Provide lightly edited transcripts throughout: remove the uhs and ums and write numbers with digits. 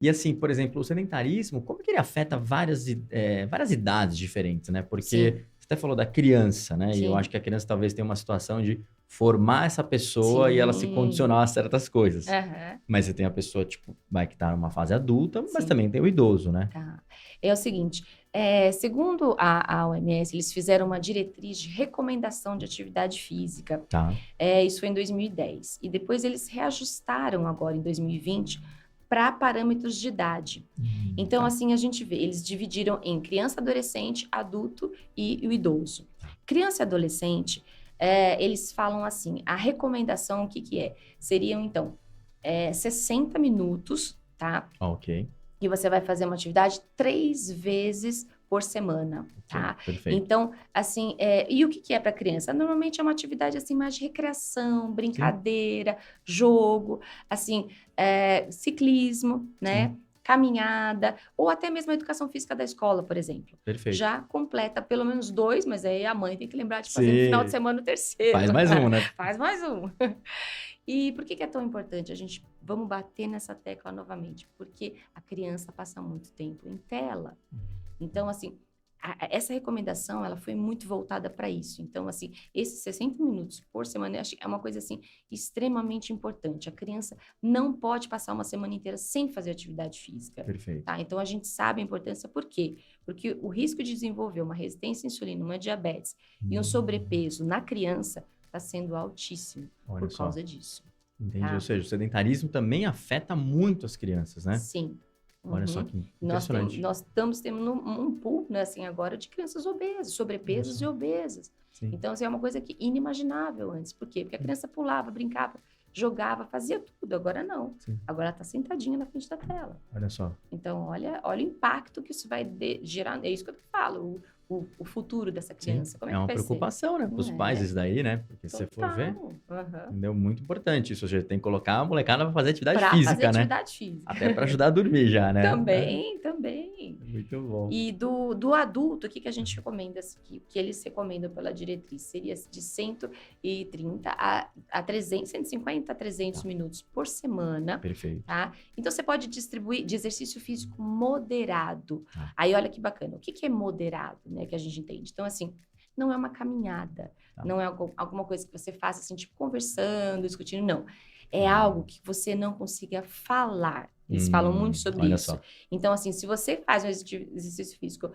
E assim, por exemplo, o sedentarismo, como que ele afeta várias idades diferentes, né? Porque Sim, você até falou da criança, né? E eu acho sim, que a criança talvez tenha uma situação de formar essa pessoa e ela se sim. condicionar a certas coisas. Aham, Mas você tem a pessoa, tipo, vai que tá numa fase adulta, mas sim. também tem o idoso, né? Tá. É o seguinte, segundo a OMS, eles fizeram uma diretriz de recomendação de atividade física. Tá. Isso foi em 2010. E depois eles reajustaram agora em 2020 para parâmetros de idade. Então, Tá. assim, a gente vê, eles dividiram em criança, adolescente, adulto e o idoso. Criança e adolescente, eles falam assim, a recomendação, o que que é? Seriam, então, 60 minutos, tá? Ok. E você vai fazer uma atividade 3 vezes por semana, Ok. tá? Perfeito. Então, assim, e o que que é para criança? Normalmente é uma atividade assim mais de recreação, Sim, brincadeira, jogo, assim, ciclismo, né? sim. Caminhada, ou até mesmo a educação física da escola, por exemplo. Perfeito. Já completa pelo menos 2, mas aí a mãe tem que lembrar de fazer no final de Sim. semana o terceiro. Faz mais um, né? Faz mais um. E por que que é tão importante? Vamos bater nessa tecla novamente, porque a criança passa muito tempo em tela. Então, assim, essa recomendação, ela foi muito voltada para isso. Então, assim, esses 60 minutos por semana, eu acho que é uma coisa, assim, extremamente importante. A criança não pode passar uma semana inteira sem fazer atividade física, Perfeito. tá? Então, a gente sabe a importância, por quê? Porque o risco de desenvolver uma resistência à insulina, uma diabetes e um Hum, sobrepeso na criança está sendo altíssimo olha por só. causa disso, Entendi. Ou tá? seja, o sedentarismo também afeta muito as crianças, né? Sim. Olha só Uhum. que Nós impressionante. nós estamos tendo um pool, né, assim, agora de crianças obesas, Olha sobrepesas só. e obesas. Sim. Então, assim, é uma coisa que inimaginável antes. Por quê? Porque a criança pulava, brincava, jogava, fazia tudo. Agora não. Sim. Agora ela está sentadinha na frente da tela. Olha só. Então, olha o impacto que isso vai gerar. É isso que eu falo, o futuro dessa Sim. criança. Como é É que uma vai ser? preocupação, né, para os pais É, isso daí, né? Porque se você for ver, total. Aham. entendeu? Muito importante isso. Ou seja, tem que colocar a molecada para fazer atividade Para fazer física, né? atividade física. Até para ajudar a dormir já, né? Também, também. É muito bom. E do adulto, o que que a gente recomenda, que eles recomendam pela diretriz? Seria de 130 a 300, 150 a 300 Tá. minutos por semana, Perfeito. tá? Então, você pode distribuir de exercício físico moderado. Tá. Aí, olha que bacana. O que que é moderado, né? Que a gente entende. Então, assim, não é uma caminhada, Tá. não é alguma coisa que você faça, assim, tipo, conversando, discutindo, não. É algo Hum, que você não consiga falar. Eles falam muito sobre olha isso. só. Então, assim, se você faz um exercício físico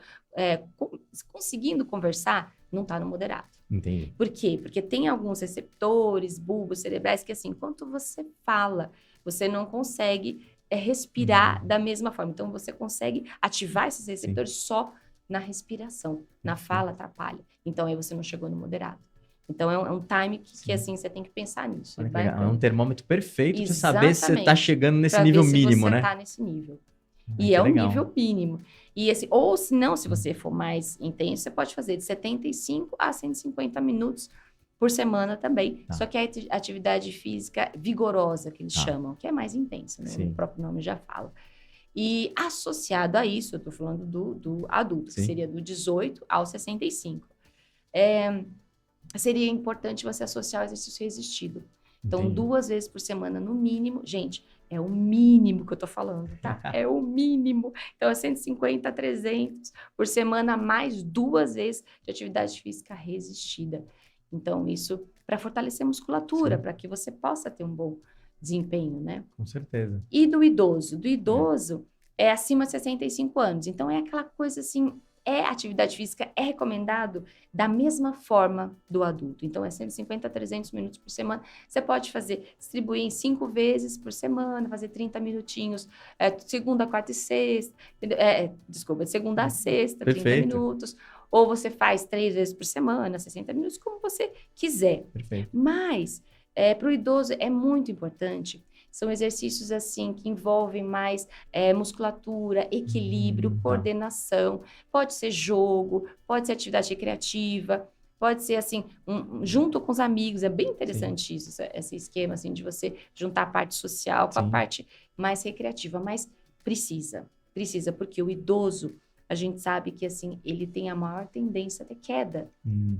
conseguindo conversar, não está no moderado. Entendi. Por quê? Porque tem alguns receptores, bulbos cerebrais que, assim, enquanto você fala, você não consegue respirar Hum, da mesma forma. Então, você consegue ativar esses sim. receptores só na respiração. Na fala, Perfeito. atrapalha. Então, aí você não chegou no moderado. Então, é um time que, Sim. assim, você tem que pensar nisso. Olha que Vai legal. É um entrando. termômetro perfeito de saber se você está Exatamente. chegando nesse Para ver nível se mínimo, você né? está nesse nível. Ah, E que é o legal. nível mínimo. E esse, ou se não, se Hum, você for mais intenso, você pode fazer de 75 a 150 minutos por semana também. tá, Só que é atividade física vigorosa, que eles tá. chamam, que é mais intensa, né? O Sim, próprio nome já fala. E associado a isso, eu estou falando do adulto, que sim. seria do 18 ao 65. Seria importante você associar o exercício resistido. Então, Entendi. 2 vezes por semana, no mínimo. Gente, é o mínimo que eu tô falando, tá? É o mínimo. Então, é 150 a 300 por semana, mais 2 vezes de atividade física resistida. Então, isso para fortalecer a musculatura, Sim, para que você possa ter um bom desempenho, né? com certeza. E do idoso? Do É. idoso é acima de 65 anos. Então, é aquela coisa assim, atividade física é recomendado da mesma forma do adulto. Então, é 150 a 300 minutos por semana. Você pode fazer, distribuir em 5 vezes por semana, fazer 30 minutinhos, segunda, quarta e sexta. Desculpa, de segunda a sexta, 30 Perfeito, minutos. Ou você faz 3 vezes por semana, 60 minutos, como você quiser. perfeito. Mas, para o idoso, é muito importante. São exercícios assim que envolvem mais musculatura, equilíbrio, Tá. coordenação. Pode ser jogo, pode ser atividade recreativa, pode ser assim junto com os amigos. É bem Sim, interessante isso, esse esquema assim de você juntar a parte social com a sim. parte mais recreativa. Mas precisa porque o idoso a gente sabe que, assim, ele tem a maior tendência a ter queda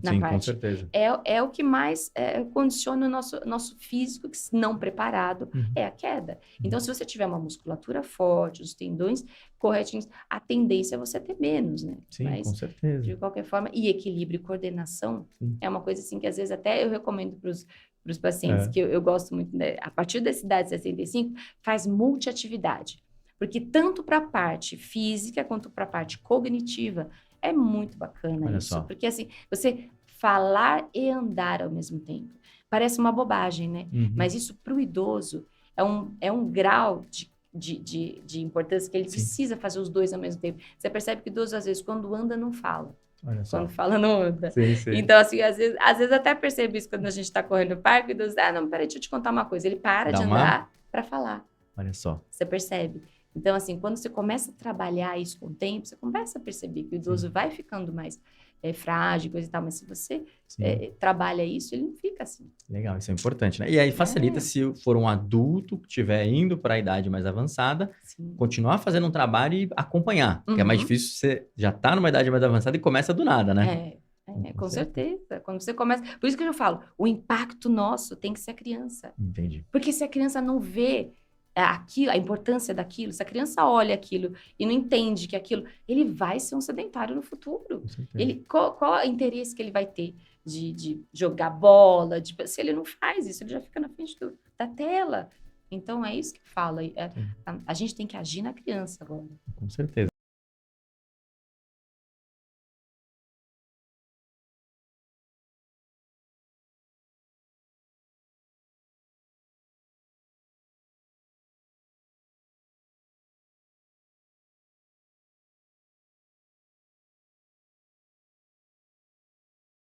na Sim, com parte. certeza. É o que mais condiciona o nosso físico, que, se não preparado, é a queda. Então, se você tiver uma musculatura forte, os tendões corretinhos, a tendência é você ter menos, né? Sim, Mas, com certeza. de qualquer forma, e equilíbrio e coordenação é uma coisa, assim, que às vezes até eu recomendo para os pacientes, que eu gosto muito, né? A partir da idade de 65, faz multiatividade. Porque tanto para a parte física quanto para a parte cognitiva é muito bacana. Olha isso. só. Porque, assim, você falar e andar ao mesmo tempo. Parece uma bobagem, né? Mas isso, para o idoso, é um grau de importância que ele precisa fazer os dois ao mesmo tempo. Você percebe que o idoso, às vezes, quando anda, não fala. Olha só. Quando fala, não anda. Sim. Então, assim, às vezes até percebo isso quando a gente está correndo no parque, o idoso, não, peraí, deixa eu te contar uma coisa. Ele para de andar para falar. Olha só. Você percebe? Então, assim, quando você começa a trabalhar isso com o tempo, você começa a perceber que o idoso vai ficando mais frágil, coisa e tal, mas se você trabalha isso, ele não fica assim. Legal, isso é importante, né? E aí facilita se for um adulto que estiver indo para a idade mais avançada, continuar fazendo um trabalho e acompanhar. Porque é mais difícil, você já está numa idade mais avançada e começa do nada, né? Com certeza. Quando você começa... Por isso que eu falo, o impacto nosso tem que ser a criança. Entendi. Porque se a criança não vê aquilo, a importância daquilo, se a criança olha aquilo e não entende que aquilo, ele vai ser um sedentário no futuro. Qual é o interesse que ele vai ter de jogar bola? Se ele não faz isso, ele já fica na frente da tela. Então, é isso que fala. A gente tem que agir na criança agora. Com certeza.